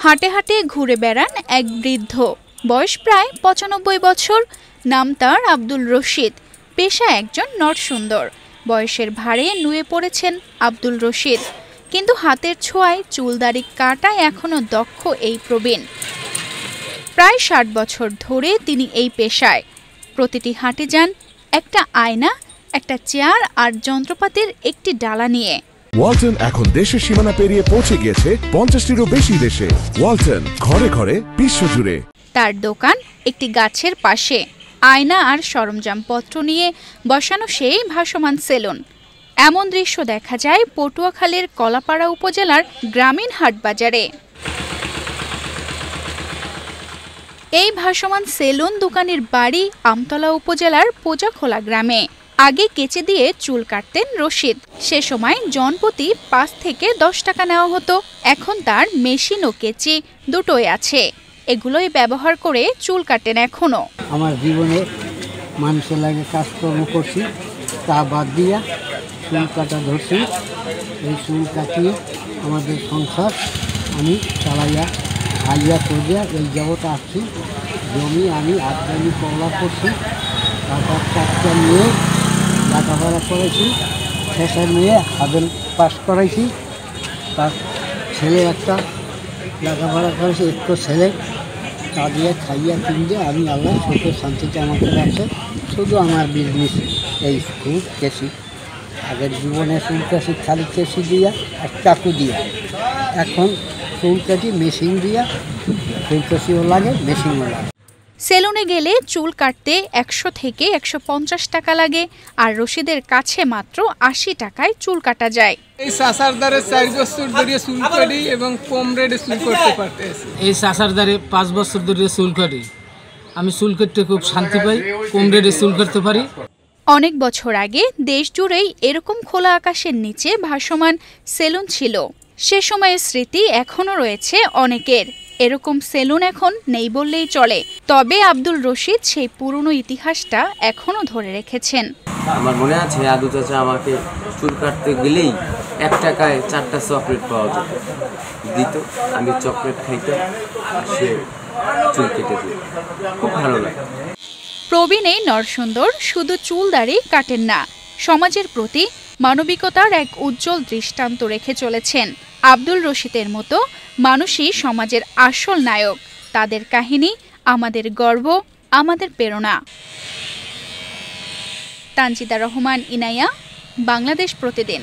হাঁটে হাঁটে ঘুরে বেড়ান এক বৃদ্ধ, বয়স প্রায় ৯৫ বছর। নাম তার আব্দুল রশিদ, পেশা একজন নরসুন্দর। বয়সের ভারে নুয়ে পড়েছেন আব্দুল রশিদ, কিন্তু হাতের ছোঁয়ায় চুলদাড়ি কাটায় এখনো দক্ষ এই প্রবীণ। প্রায় ৬০ বছর ধরে তিনি এই পেশায়। প্রতিটি হাটে যান একটা আয়না, একটা চেয়ার আর যন্ত্রপাতির একটি ডালা নিয়ে। ওয়ালটন এখন দেশের সীমানা পেরিয়ে পৌঁছে গিয়েছে ৫০টিরও বেশি দেশে। ওয়ালটন, ঘরে ঘরে, বিশ্বজুড়ে। তার দোকান একটি গাছের পাশে। আয়না আর সরঞ্জামপত্র নিয়ে বসানো সেই ভাসমান সেলুন। এমন দৃশ্য দেখা যায় পটুয়াখালীর কলাপাড়া উপজেলার গ্রামীণ হাটবাজারে। এই ভাসমান সেলুন দোকানের বাড়ি আমতলা উপজেলার পোজাখোলা গ্রামে। আগে কেচে দিয়ে চুল কাটতেন রশিদ। সে সময় জনপ্রতি ৫ থেকে ১০ টাকা নেওয়া হতো। এখন তার মেশিন ও কেচি দুটোই আছে। এগুলোই ব্যবহার করে চুল কাটেন এখনো। আমার জীবনে মানুষের লাগে কাজকর্ম করছি, তা বাদ দিয়া চুল কাটা ধরছি। এই চুল কাটিয়ে আমাদের সংসার আমি চালাইয়া খাইয়া করিয়া এই জগতে আসছি। জমি আমি আটজমি কমলা করছি, তারপর 4টা নিয়ে লেখাপড়া করেছি, শেষে নিয়ে হাবেল পাস করাইছি। তার ছেলে একটা লেখাপড়া করেছি, একটু ছেলে তা দিয়ে খাইয়া কিনতে আমি আল্লাহ সুখের শান্তিতে আমাকে রাখছে। শুধু আমার বিজনেস এই চুল কেসি। আগের জীবনে চুল কাশি খালি কেসি দিয়া আর চাকু দিয়া, এখন চুল কাটি মেশিন দিয়া। চুল কাশিও লাগে, মেশিনও লাগে। সেলুনে গেলে চুল কাটতে ১০০ থেকে ১৫০ টাকা লাগে, আর রশিদের কাছে মাত্র ৮০ টাকায় চুল কাটা যায়। এই চাচার দ্বারে ৪ বছর ধরে চুল কাটি এবং কম রেটে চুল করতে পারতেছি। এই চাচার দ্বারে ৫ বছর ধরে চুল কাটি। আমি চুল কাটতে খুব শান্তি পাই, কম রেটে চুল করতে পারি। অনেক বছর আগে দেশ জুড়েই এরকম খোলা আকাশের নিচে ভাসমান সেলুন ছিল। সে সময়ের স্মৃতি এখনো রয়েছে অনেকের। এরকম সেলুন এখন নেই বললেই চলে। তবে আব্দুল রশিদ সেই পুরনো ইতিহাসটা এখনো ধরে রেখেছেন। আমার মনে আছে আদু চাচা আমাকে চুল কাটতে গেলেই ১ টাকায় 4টা চকলেট পাওয়া যেত, দিত। আমি চকলেট খাইতাম, সে চুল কেটে দিত। খুব ভালো লাগে। প্রবীণ এই নরসুন্দর শুধু চুল দাড়ি কাটেন না, সমাজের প্রতি মানবিকতার এক উজ্জ্বল দৃষ্টান্ত রেখে চলেছেন। আব্দুল রশিদের মতো মানুষই সমাজের আসল নায়ক। তাদের কাহিনী আমাদের গর্ব, আমাদের প্রেরণা। তানজিদা রহমান, ইনায়া, বাংলাদেশ প্রতিদিন।